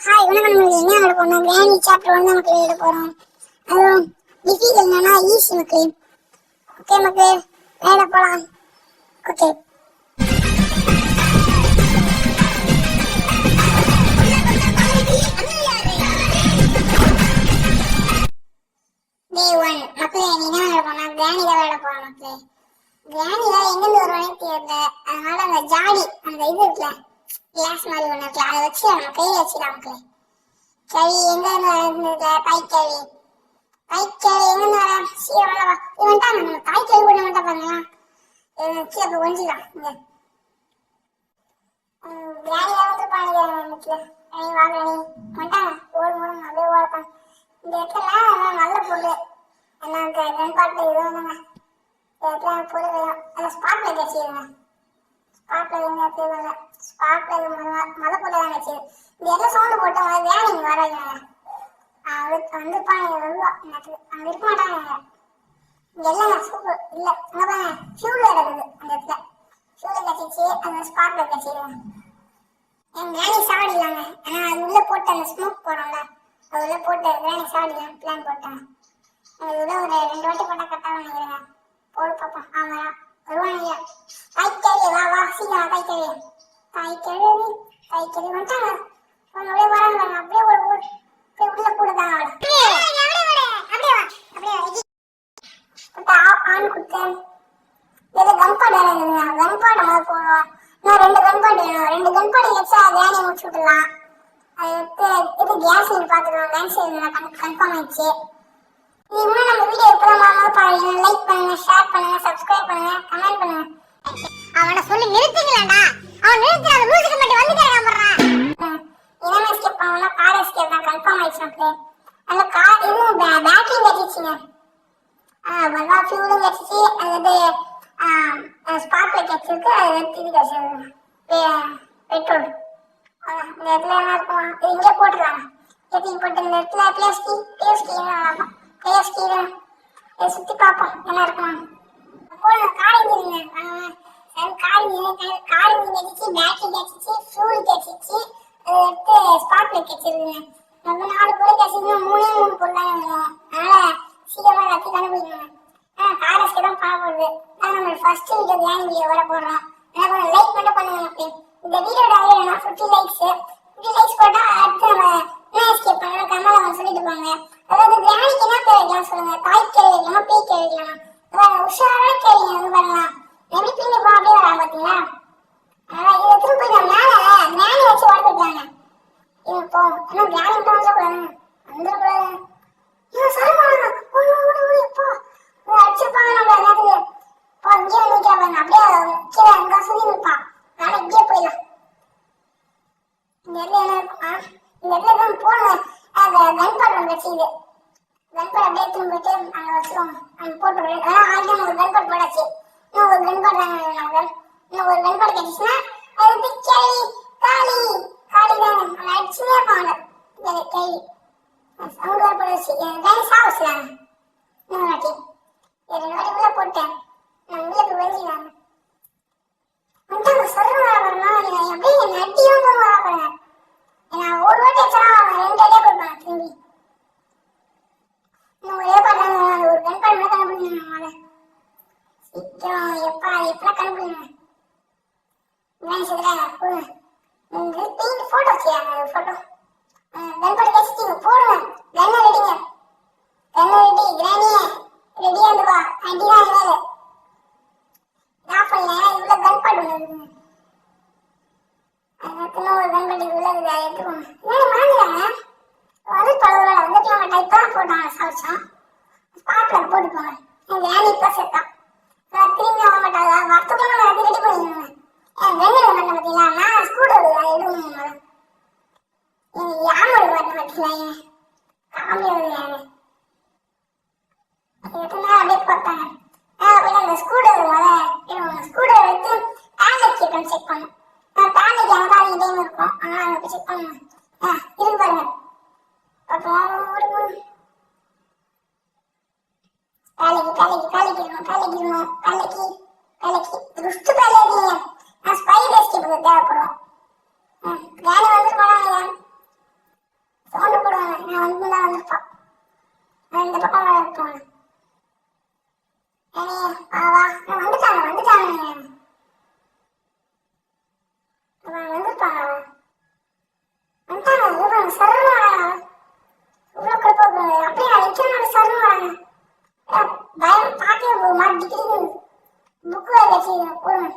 Hi வணக்கம் மக்களே. என்ன நடக்க போறோம்? கிரானி சாப்டர் 1 மக்களே எழுத போறோம். அதுவும் டிஃபிகல்ட் என்னன்னா ஈஸி மக்களே. ஓகே மக்களே, மேல போலாம். ஓகே டே 1 மக்களே, நீ என்ன விளையாட போனா? கிரானி தான் விளையாட போறோம் மக்களே. கிரானி தான் எங்கிருந்து வருவானே தெரியல. அதனால அந்த ஜாடி அந்த இது இருக்குல்ல, கிளாஸ் மாதிரி ஒன்று இருக்குல்ல, அதை வச்சு நம்ம கையில் வச்சுக்கலாம் மக்களே. கவி எங்க இருந்தது? தாய்க்கவி எங்க வர சீரவா இவன்டா நம்ம தாய்க்கவி பண்ண மாட்டா பாருங்களா. கீழே கொஞ்சிடலாம். இங்க வேலையா வந்து பாருங்க வாங்கி வந்துட்டாங்க. ஓடும் அப்படியே ஓடப்பாங்க. இந்த இடத்துல நல்ல பொருள் என்ன வெண்பாட்டு இது வந்துங்க. இந்த இடத்துல பொருள் வேணும். அந்த ஸ்பாட்ல கட்சிடுங்க. ஸ்பாட்ல எங்க இடத்துல ஸ்பாட்ல மழை பொருள் தான் கட்சிது. இந்த இடத்துல சவுண்டு போட்டவங்க வேலைங்க வராங்க. அவளுக்கு வந்து அங்க இருக்க மாட்டாங்க. இங்க இல்லைங்க சூப்பர் இல்ல அங்க பாருங்க ஃபியூல் இருக்குது. அந்த இடத்துல ஃபியூல கட்டிச்சு அந்த ஸ்பாட்ல கட்டிடுவாங்க. என் கிரானி சாவடிலாங்க. ஆனா அது உள்ள போட்டு அந்த ஸ்மோக் போடும்ல, அது உள்ள போட்டு கிரானி சாவடிலாம் பிளான் போட்டாங்க. அது உள்ள ஒரு 2 வாட்டி போட்டா கரெக்டாக நினைக்கிறேங்க. போடு பார்ப்போம். ஆமா வருவாங்க. தாய்க்கவி வா சீக்கிரம் தாய்க்கவி வந்துட்டாங்க. அப்படியே வராங்க. அப்படியே ஒரு உள்ள போடுதான் ஆண் குத்தேன். ஏதோ கன்பாடு வேணுங்க. கன்பாடு முதல் போடுவோம். இன்னும் 2 கன்பாடு வேணும். 2 கன்பாடு வச்சா வேலையை முடிச்சு விட்டுலாம். அது இது கேஸ் பார்த்துக்கலாம். லைன் கன்ஃபார்ம் ஆயிடுச்சு. இது இன்னும் நம்ம வீடியோ எப்போதான் பாருங்க. லைக் பண்ணுங்க, ஷேர் பண்ணுங்க, சப்ஸ்கிரைப் பண்ணுங்க, கமெண்ட் பண்ணுங்க. அவனை சொல்லி நிறுத்திக்கலாம்டா. அவன் நிறுத்தி அந்த மியூசிக் மட்டும் வந்து கேட்காமறான். இனமே ஸ்கிப் பண்ணா கார் எஸ்கேப் தான் கன்ஃபார்ம் ஆயிடுச்சு மக்களே. அந்த கார் இது பேட்டரி கட்டிச்சுங்க. வந்தா ஃபியூலும் கட்டிச்சு. அது ஸ்பாட்ல கட்டிருக்கு. அது இது கட்டிச்சு பெட்ரோல். இந்த இடத்துல என்ன இருக்கும்? இங்கே போட்டுருவாங்க. கட்டி போட்டு இந்த இடத்துல பிளேஸ்கி சுற்றி பார்ப்போம் என்ன இருக்கும். போடுங்க கார் இன்ஜின் கார் இன்ஜின் கட்டிச்சு, பேட்டரி கட்டிச்சு, ஃபியூல் கட்டிச்சு. அதை எடுத்து ஸ்பாட்ல கட்டிருக்குங்க. நம்ம 4 பொருள் கட்டிச்சுன்னா 3 பொருள் தான் வேணும். அதனால சீக்கிரமா எல்லாத்தையும் கண்டுபிடிக்கணும். காரஸ்க்கு தான் பார்க்கப்படுது. நம்ம ஃபர்ஸ்ட் வீடியோ கிரானி வீடியோ வர போடுறோம். கொஞ்சம் லைக் மட்டும் பண்ணுங்க மக்களே. இந்த வீடியோட ஐடியா 50 லைக்ஸ் போட்டா அடுத்து நம்ம என்ன எஸ்கேப் பண்ணணும் கமெண்ட்ல அவங்க சொல்லிட்டு போங்க. அதாவது கிரானிக்கு என்ன பேர் வைக்கலாம் சொல்லுங்க. தாய்க்கவி வைக்கலாமா, பேய்க்கவி வைக்கலாமா? அதாவது உஷாரான கேள்விங்க வந்து பண்ணலாம். எப்படி பின்னி போ அப்படியே வரலாம் பார்த்தீங்களா. அதனால இதை எடுத்துட்டு போய் நம்ம மேலே கிரானி வச்சு உடச்சுட்டாங்க. இது போகும். ஆனால் கிரானி மட்டும் வந்துடக்கூடாது. வந்துடக்கூடாது. அடிச்சிருப்பாங்க நம்ம எல்லாத்துக்கு. இப்போ இங்கே நிற்கிறாங்க. அப்படியே கீழே அங்கே சொல்லி நிற்பான். நானே இங்கே போயிடலாம். இந்த இடத்துல என்ன இருக்குமா? இந்த இடத்துல தான் போடுங்க. கன்பாட் ஒன்று வச்சுது. கன்பாட் அப்படியே திரும்ப போயிட்டு அங்கே வச்சுருவாங்க. அங்கே போட்டு அதான் ஆல்ரெடி ஒரு கன்பாட் போடாச்சு. இன்னும் ஒரு கன்பாட் தாங்க நமக்கு. இன்னும் ஒரு கன்பாட் கிடைச்சுன்னா அது வந்து காளி தாங்க. நம்ம அடிச்சுனே இருப்பாங்க. கேள்வி சவுண்ட் வேறு போட வச்சு சாவச்சுலாங்க. இன்னொரு வாட்டி 2 வாட்டி உள்ள போட்டேன். நான் உள்ளே வெளியிலாங்க வந்துட்டாங்க. சொல்ற வரலாம். அப்படியே நட்டியும் போக வராங்க. நான் ஒரு வாட்டி வச்சாலும் 2 அடியே கொடுப்பாங்க திரும்பி. இன்னும் ஒரே பாட்டாங்க. ஒரு கன்பாடு மட்டும் கண்டுபிடிங்க. சீக்கிரம் எப்பெல்லாம் கண்டுபிடிங்க. சொல்றாங்க பெயிண்ட் போட்டோ வச்சியாங்க. போட்டோ கன்பாடு கழிச்சிட்டீங்க. போடுங்க. கண்ணை ரெடிங்க. ரெடி கிரானியே ரெடியா இருந்துவா. அடிதான் வேலை பண்ணல. இவ்வளோ கன்பாடு ஒன்று அதுக்குன்னு ஒரு கன்பாடு உள்ளது. அதை எடுத்துக்கோங்க. ஏன்னா வாங்குறாங்க வந்து 10 வந்துட்டு அவங்க டைப் தான் போட்டாங்க. சாப்பிச்சோம் ஸ்பாட்ல போட்டுக்கோங்க. கிரானி இப்போ சேர்த்தான் திரும்பி வாங்க மாட்டாங்க. வரத்துக்குள்ள நம்ம அது ரெடி பண்ணிடுங்க. வெங்கட பண்ண பார்த்தீங்களா? நான் ஸ்கூல் எடுக்கணும். யாரோட பண்ண பார்த்தீங்களா? காமியாங்க அப்படியே போட்டாங்க. அந்த ஸ்கூட்டர் ஸ்கூட்டர் எடுத்து பேலட் கேட்கணும். செக் பண்ணும். பேலட் அங்கே தான் டைம் இருக்கும். ஆனால் அங்கே போய் செக் பண்ணுங்க. இருக்கு பாருங்க. பேலைக்கு ருஷ்டு பேலைக்கு நான் ஸ்பைடர் எஸ்கேப் தேவைப்படும். கிரானி வந்து போனாங்க. வந்துருப்பான். இந்த பக்கம் போனேன். வந்துட்டாங்க சரணு வராங்க. இவ்வளோ குழப்பம் அப்படியே நிற்கிறனால சரணு வராங்க. பயம் பார்க்கவே போக மாட்டிக்கிட்டு புக்கு வச்சு போடுவேன்.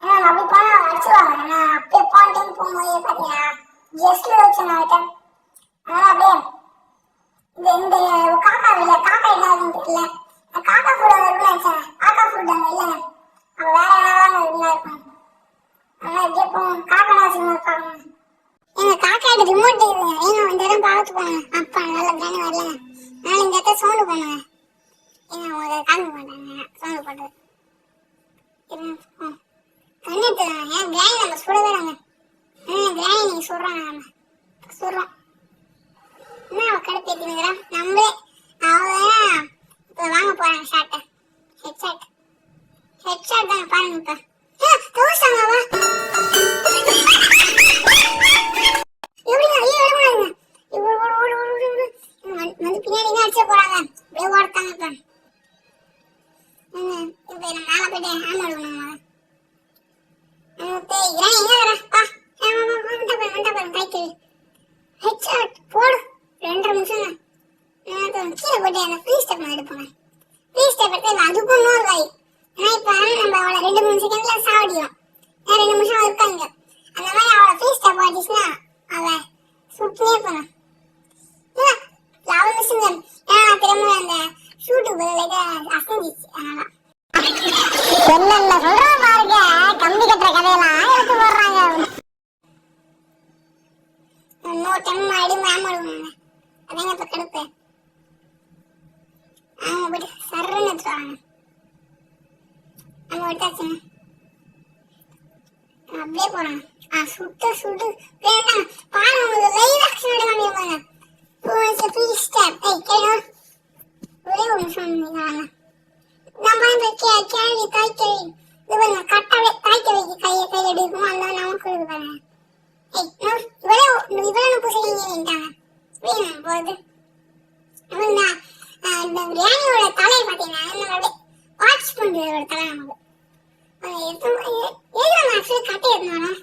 ஏன்னா அப்படி போனா அடிச்சுவாங்க. நான் அப்படியே போன டைம் போகும்போது பார்த்தீங்கன்னா ஜெஸ்ட்ல வச்சேன் நான். அதனால அப்படியே இந்த காக்கா இல்லை, காக்கா என்ன ஆகுதுன்னு தெரியல. காக்கா ஃபுட் அங்கே இருக்குன்னு நினைச்சேன். காக்கா ஃபுட் அங்கே இல்லைங்க. அப்போ வேற என்னதான் இருக்கும். அதனால இப்படியே போகும். காக்கா நாசிமா இருப்பாங்க. எங்க காக்காட்ட ரிமோட் இருக்குங்க. ஏங்க இந்த இடம் பார்த்து போங்க. அப்பா நல்ல பிராணி வரலங்க. அதனால இந்த இடத்த சவுண்டு பண்ணுங்க. ஏங்க அவங்க காமிக்க மாட்டாங்க சவுண்டு போட்டு. கண்ணெடுத்து ஏன் கிராணி நம்ம சுடவே நாங்க. கிராணி நீங்க சொல்றாங்க, நம்ம சொல்றோம். என்ன அவ கடுப்பேத்தினுங்கிறான். நம்மளே அவதான் இப்ப வாங்க போறாங்க ஷார்ட்டை. ஹெட்ஷாட் தாங்க பாருங்க. இப்ப தோசாங்கவா வந்து பின்னாடி தான் அடிச்சு போறாங்க. அப்படியே ஓடுத்தாங்க. இப்ப இப்ப நான் மேல போயிட்டு ஆன் பண்ணுவோம். ஹெட்ஷாட் போடு. 2.5 நிமிஷம் கீழே போட்டு அந்த ஃப்ரீ ஸ்டெப் எடுப்பாங்க. ஃப்ரீ ஸ்டெப் எடுத்து அதுக்கும் இன்னொரு வாய். ஏன்னா இப்ப நம்ம அவளை 2-3 செகண்ட்ல சாவடியும். 2 நிமிஷம் இருக்காங்க. அந்த மாதிரி அவளை ஃப்ரீ ஸ்டெப் ஆடிச்சுன்னா அவ சுட்டுனே போனான். அவன் மிஸ்ஸுங்க. ஏன்னா திரும்ப அந்த ஷூட்டு பதிலாக அசைஞ்சிச்சு. அதனால என்னென்ன சொல்றான் பாருங்க. கம்பி கட்டுற கதையெல்லாம் எடுத்து போடுறாங்க. இன்னொரு டைம் அடி மேம் அழுவாங்க. அதாங்க இப்ப கடுப்பு. அவங்க போயிட்டு சர்ன்னு எடுத்துவாங்க. அவங்க விட்டாச்சுங்க. அப்படியே போறாங்க. சுட்டு பாருங்க. உங்களுக்கு லைவ் ஆக்ஷன் எடுக்காம ஃப்ரீ ஸ்டெப். ஒரே ஒரு நிமிஷம் கேள்வி தாய் கேள்வி இது பாருங்க. கட்டாவே தாய் கேள்விக்கு கையை எடுக்குமோ அந்த நமக்கு இது பாருங்க. இவ்வளவு பூசைட்டாங்க போகுது. ரேணியோட தலையை பார்த்தீங்கன்னா நம்மளோட வாட்ச் பண்றதோட தலை நமக்கு ஆக்சுவலி கட்டை எடுக்கணும்.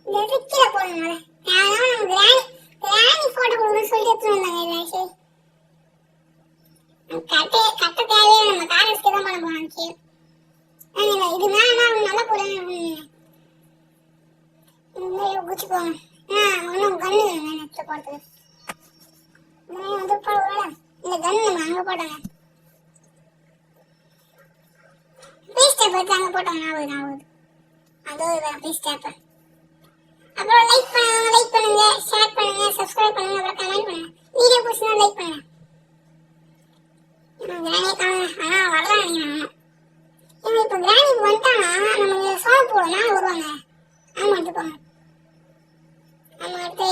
இந்த கீழே போடணும். அதனால நமக்கு ரேணி போட்டோ கொடுக்கணும்னு சொல்லிட்டு எடுத்துட்டு வந்தாங்க. கட்ட தேவையே நம்ம காரஸ்க்கு தான் பண்ண போனோம். இது மேல நல்லா போடுங்க. குச்சி போகணும். ஒன்றும் கண்ணு எடுத்து போடுறது வந்து போடுவோட இந்த கண்ணு நம்ம அங்கே போட்டோங்க. பீஸ் டேப் எடுத்து அங்கே போட்டோம். ஆகுது அதோ பீஸ் டேப். அப்புறம் லைக் பண்ணுங்க, ஷேர் பண்ணுங்க, சப்ஸ்கிரைப் பண்ணுங்க, அப்புறம் கமெண்ட் பண்ணுங்க. வீடியோ பிடிச்சா லைக் பண்ணுங்க. கிராணி ஆனா வரலாம். நீங்க இப்ப கிராணிக்கு வந்துட்டானா நம்ம சோறு போடலாம் வருவாங்க. ஆமா எடுத்துக்கோங்க. நம்ம எடுத்து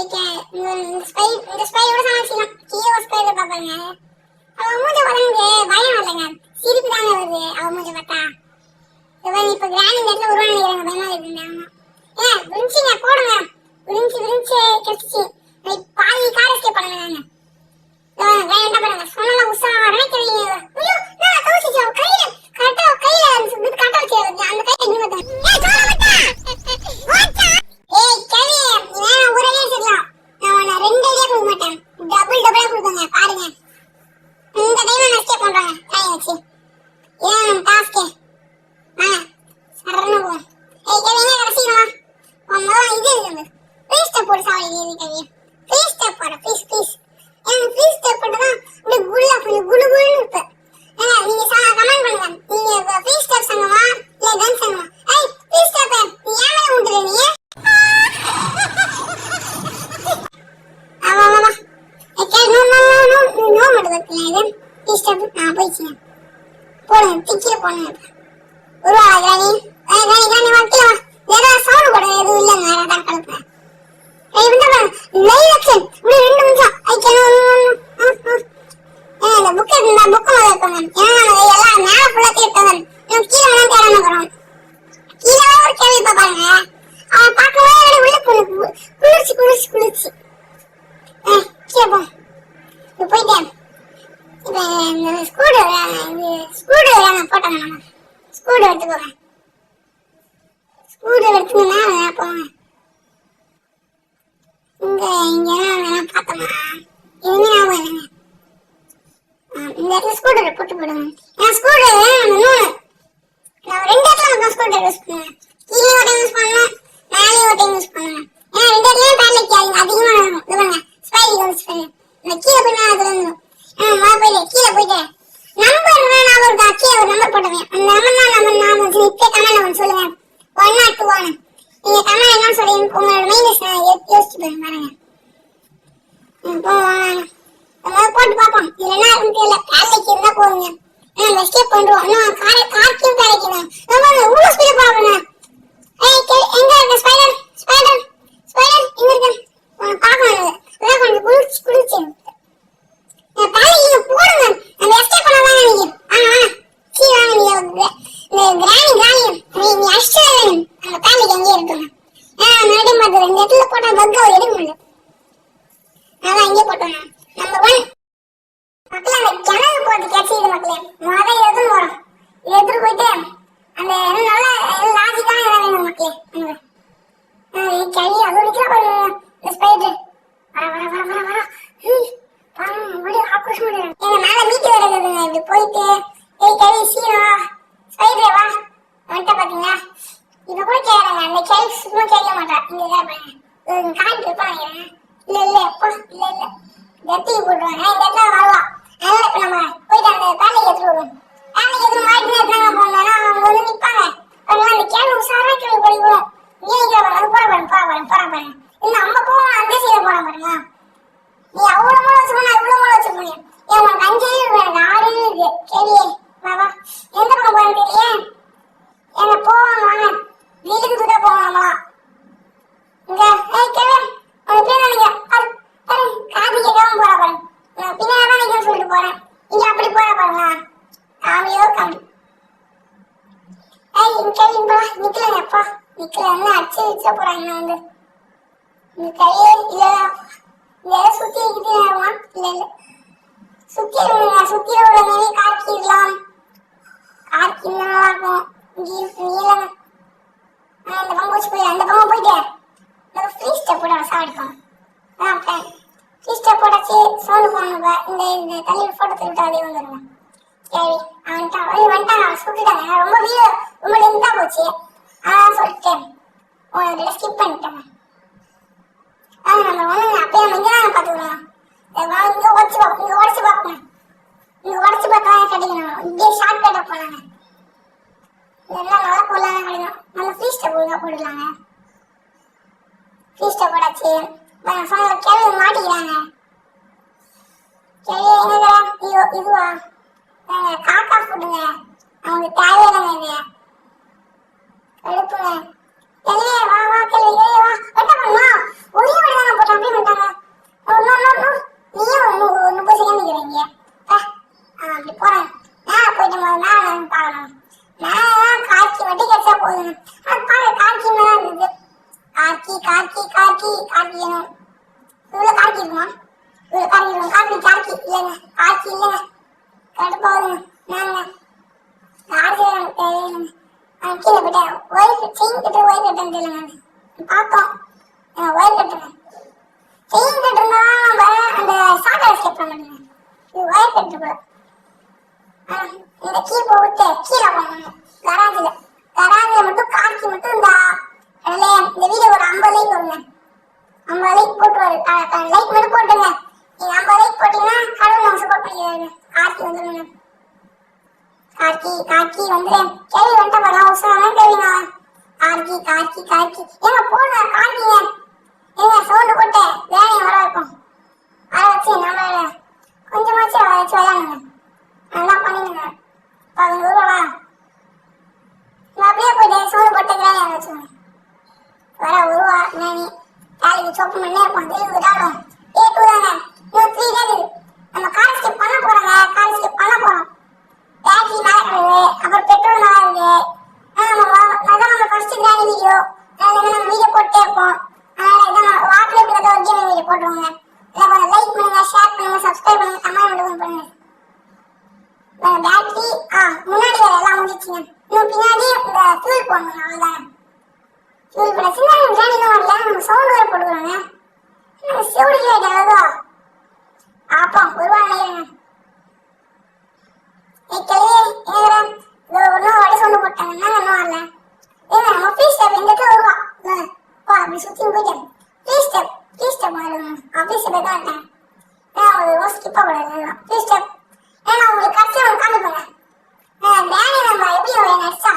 இந்த ஸ்பையோட சமாளிச்சிக்கலாம். கீழே ஸ்பைல பாப்பாங்க. அவன் மூஞ்ச வளர்ந்து பயம் வரலைங்க. சிரிப்பு தாங்க வருது அவன் மூஞ்ச பார்த்தா. இப்ப கிராணி இடத்துல வருவாங்க. பயமா இருக்குங்க. விரிஞ்சிங்க போடுங்க. விரிஞ்சு கிடைச்சிச்சு. பாதி காரஸ்கே பண்ணுங்க. வேண்டாம் பாருங்க. சொன்னல உசாரா தெரியுங்க. ஐயோ நான் தோசிச்சு கையில கட்ட கையில கட்ட வச்சு அந்த கையை நீ வந்து கவி நான் ஒரே செஞ்சலாம். நான் 2 ஐடியா கொடுக்க மாட்டேன். டபுளா கொடுங்க பாருங்க. இந்த டைம் நான் எஸ்கேப் பண்றேன் கை வச்சு. ஏன் டாஸ்க் சரணும் போ. கவி என்ன கடைசியா அம்மா இது இருக்கு. ப்ளீஸ் ஸ்டெப் போடு சாவடி நீ கவி. ப்ளீஸ் ஸ்டெப் போடு ப்ளீஸ். எனக்கு ஃப்ரீ ஸ்டெப் பண்ணா அப்படியே குளுன்னு இருப்ப. நீங்க கமெண்ட் பண்ணுங்க. நீங்க ஃப்ரீ ஸ்டெப் சங்கமா இல்ல டான்ஸ் சங்கமா? ஃப்ரீ ஸ்டெப் நீ ஏன் மேல உண்டுற நீ? ஆமா நோ மட்டும் வைக்கல. இது ஃப்ரீ ஸ்டெப் போயிடுச்சு. போடுங்க டிக்கில போடுங்க. ஒரு கிராணி வாக்கில வேற சவுண்ட் போட எதுவும் இல்லைங்க. அதான் கலப்புறேன். லைவ் ஆக்ஷன் 2 நிமிஷம். இந்த புக் இருந்தா புக் வைப்பாங்க. ஏன்னா எல்லாம் மேல ஃபுல்லா கேட்டவன் கீழே வேணா தேடாம போறோம். கீழே ஒரு கேள்வி பாப்பாங்க. அவன் பார்க்கவே உள்ள குளிர்ச்சி கீழே போட்டாங்க நம்ம ஸ்கூல் எடுத்துக்கோங்க. ஸ்கூல் எடுத்துங்கன்னா போங்க. இங்க பார்த்தோமா எதுவுமே ஞாபகம் இல்லைங்க. இந்த இடத்துல ஸ்கூட்டர் போட்டு போடுங்க. ஏன் ஸ்கூட்டர் நான் 2 இடத்துல மட்டும் ஸ்கூட்டர் யூஸ் பண்ணுவேன். கீழே ஒரு டைம் யூஸ் பண்ணுவேன், மேலே ஒரு டைம் யூஸ் பண்ணுவேன். ஏன்னா 2 இடத்துலயும் பேரலைக்கு அதிகமா இருக்கும். இது பாருங்க ஸ்பைடி கோல்ஸ் பண்ணு. இந்த கீழே போய் மேலே அதுல இருந்துடும். கீழே போயிட்டு நம்பர் ஞாபகம் இருக்கா? கீழே ஒரு நம்பர் போட்டுவேன். அந்த நம்பர் ஞாபகம் வச்சு இப்பே கமெண்ட்ல வந்து சொல்லுங்க. 1 or 2 நீங்க கமெண்ட் என்ன சொல்றீங்க? உங்களோட மைனஸ் யோசிச்சு பாருங்க. போட்டு பார்ப்போம். இதுல என்ன இருக்குன்னு தெரியல. பேரலைக்கு இருந்தா போதுங்க. நம்ம எஸ்கேப் பண்றோம். இன்னும் கார்க்கும் பேரலைக்கு உள்ள ஸ்பீட் போறாங்க. எங்க இருக்கு ஸ்பைடர்? ஸ்பைடர் ஸ்பைடர் எங்க இருக்கு? பார்க்கணும். அதான் கொஞ்சம் குளிச்சு பேரலைக்கு போடுங்க. நம்ம எஸ்கேப் பண்ணலாம் நீங்க. சீ வாங்க நீங்க. இந்த கிராணி நீ அஷ்ட அந்த பேரலைக்கு எங்கே இருக்குங்க? மறுபடியும் பார்த்து 2 இடத்துல போட்டா பக் அவர் எடுக்க முடியல. அதான் இங்கே போட்டோம். நம்பர் 1 மக்களே அந்த கிணறு போட்டு கிடைச்சிது மக்களே. எதுவும் வரும் எடுத்துட்டு போயிட்டு அந்த நல்ல லாஜிக்கான இடம் வேணும் மக்களே. கழி அது வரைக்கும் ஸ்பைடர் வர வர வர வர வர ஆக்ரோஷமா எங்க மேல மீட்டு வருதுங்க. இப்படி போயிட்டு கழி சீரா ஸ்பைடர் வா வந்துட்ட பாத்தீங்களா? இப்ப கூட கேக்குறாங்க. அந்த கழி சும்மா கேட்க மாட்டா. இங்க காய்ட்டு இருப்பாங்க. இல்ல எப்போ இல்ல கத்தி போட்டுருவாங்க. இந்த இடத்துல வரலாம். அதனால இப்ப நம்ம போயிட்டு அந்த பேரலைக்கு எடுத்துட்டு வருவோம். பேரலைக்கு எடுத்து மாட்டினு எடுத்தாங்க போனோம்னா அவங்க வந்து நிப்பாங்க. அந்த கேள்வி உஷாரா கேள்வி படிக்கிறோம். அது போறாங்க. இன்னும் நம்ம போவோம் அந்த சீரை போறான் பாருங்க. நீ அவ்வளவு மூலம் வச்சுக்கணும், இவ்வளவு மூலம் வச்சுக்கணும். உனக்கு 5 இருக்கு, எனக்கு 6 இருக்கு. கேள்வியே வா எந்த பக்கம் போறேன்னு தெரியலையே. என்ன போவாங்க வாங்க வீட்டுக்கு தூக்க போவாங்களா இங்க? கேள்வி உனக்கு பேர் நினைக்கிறேன். காது கேட்காம போறா பாருங்க. நான் பின்னாடி நிற்கணும்னு சொல்லிட்டு போறேன். இங்க அப்படி போறா பாருங்களா? காமியோ காமி. இங்க நிக்கலங்க அப்பா நிக்கல. அடிச்சு வச்ச போறாங்க வந்து இந்த கையே இல்ல. இந்த சுத்தி சுத்தி இல்ல சுத்தி உடனே காய்க்கிடலாம். காய்ச்சி நல்லா இருக்கும். நீலங்க அந்த பக்கம் வச்சு போய் அந்த பக்கம் போயிட்டு நம்ம ஃப்ரீ ஸ்டெப் போட சாடிப்போம். போட்டாச்சு சவுண்ட் போனாங்க. இந்த தள்ளி போட்டோ தள்ளிட்டு அதே வந்துருங்க. சரி வந்துட்டாங்க சுட்டுட்டாங்க. ரொம்ப லென்த்தா போச்சு. அதான் சொல்லிட்டேன் உங்களை ஸ்கிப் பண்ணிட்டாங்க. நம்ம வந்து அப்பயே நம்ம இங்கதான் பாத்துக்கலாம். இங்க உடச்சு பார்ப்போம். இங்க உடச்சு பார்த்தா கிடைக்கணும். இங்கே ஷார்ட் கட்டா போனாங்க. இதெல்லாம் நல்லா போடலாம் கிடைக்கும். நம்ம ஃப்ரீ ஸ்டெப் ஒழுங்கா போடலாங்க. ஃப்ரீ ஸ்டெப் போடாச்சு. கேள்வி மாட்டிக்கிறாங்க. சரி இதுவா காக்கா ஃபுட்டுங்க. அவங்களுக்கு தேவையில்லைங்க. இது எடுப்புங்க. கேள்வி வா கேள்வி வா என்ன பண்ணுமா? ஒரே ஒரு தாங்க போட்டோம். அப்படியே பண்ணிட்டாங்க. நீயும் 30 செகண்ட் நிற்கிறீங்க. அப்படி போறேன். போயிட்டு மேலே பார்க்கணும். மேலே காக்கி மட்டும் கிடைச்சா போதுங்க. அது பார்க்க காக்கி மேலே இருக்குது. கார்கியனும் இவ்வளவு கார்கி இருக்குமா? இவ்வளவு கார்கி இருக்கும். கார்கி இல்லைங்க. கார்கி இல்லைங்க. கடுப்பாகுதுங்க. நாங்க தேவையில்லைங்க. கீழே போயிட்டேன். ஒயர் செயின் கட்டு ஒயர் கட்டுன்னு தெரியலங்க. பார்த்தோம் ஒயர் கட்டுங்க. செயின் கட்டுருந்தா நம்ம அந்த சாக்கடை எஸ்கேப் பண்ண மாட்டேங்க. இது ஒயர் கட்டு கூட. இந்த கீ போட்டு கீழே போனாங்க. கராஜில் மட்டும் கார்கி மட்டும் இந்த வீடியோ ஒரு 50 லைக் வருங்க. 50 லைக் போட்டுருவாரு. லைக் மட்டும் போட்டுங்க. நீங்க 50 லைக் போட்டீங்கன்னா கடவுள் நம்ம சப்போர்ட் பண்ணிடுவாரு. கார்கி வந்துருங்க. கார்கி வந்துடுறேன். கேள்வி வந்துட்டா பாருங்க. உசாரான கேள்விங்க. கார்கி ஏங்க போடுங்க கார்கிங்க. ஏங்க சவுண்டு போட்டு வேலையை வர வைப்போம். வர வச்சு நம்ம கொஞ்சமாச்சு வர வச்சு விளையாடுங்க. நல்லா பண்ணிடுங்க. 15 ரூபாவா? அப்படியே போயிட்டு சவுண்டு போட்டு வேலையை வச்சுக்கோங்க. வர உருவா நானி காலைக்கு சொப்பு மணி நேரம் தெளிவு விடாடும். A2 தாங்க. இன்னும் 3 டேஸ் நம்ம கார் ஸ்கிப் பண்ண போறோம். பேட்டரி மேலே கிடக்குது. அப்புறம் பெட்ரோல் மேலே இருக்கு. அதான் நம்ம ஃபர்ஸ்ட் கிராணி வீடியோ. அதனால நம்ம வீடியோ போட்டே இருப்போம். அதனால இதான் வாட்டில் எப்படி ஒரு கேமிங் வீடியோ போட்டுருவாங்க. இல்லை கொஞ்சம் லைக் பண்ணுங்க, ஷேர் பண்ணுங்க, சப்ஸ்கிரைப் பண்ணுங்க, கமெண்ட் பண்ணுங்க. பேட்டரி முன்னாடி வந்துச்சுங்க. இன்னும் பின்னாடி இந்த ஃபியூல் போடணும் அவ்வளோதாங்க. ஃபியூல் போட சின்ன பிரியாணி இன்னும் வரல. நம்ம சவுண்ட் வேறு போட்டுக்கிறோங்க. சிவடிக்கு ஆகிட்டா ஆப்பா வருவாங்க. கிளவி ஏற இன்னும் வடை சவுண்டு போட்டாங்கன்னா இன்னும் வரல. ஏங்க நம்ம ஃப்ரீ ஸ்டெப் இந்த இடத்துல வருவா அப்படி சுற்றி போயிட்டேன். ஃப்ரீ ஸ்டெப் ஃப்ரீ ஸ்டெப் தான் இருக்கேன். ஒரு ஸ்கிப் பண்ணல ஃப்ரீ ஸ்டெப். ஏன்னா உங்களுக்கு கடைசியாக காமிப்பேங்க டேனி நம்ம எப்படி நடிச்சா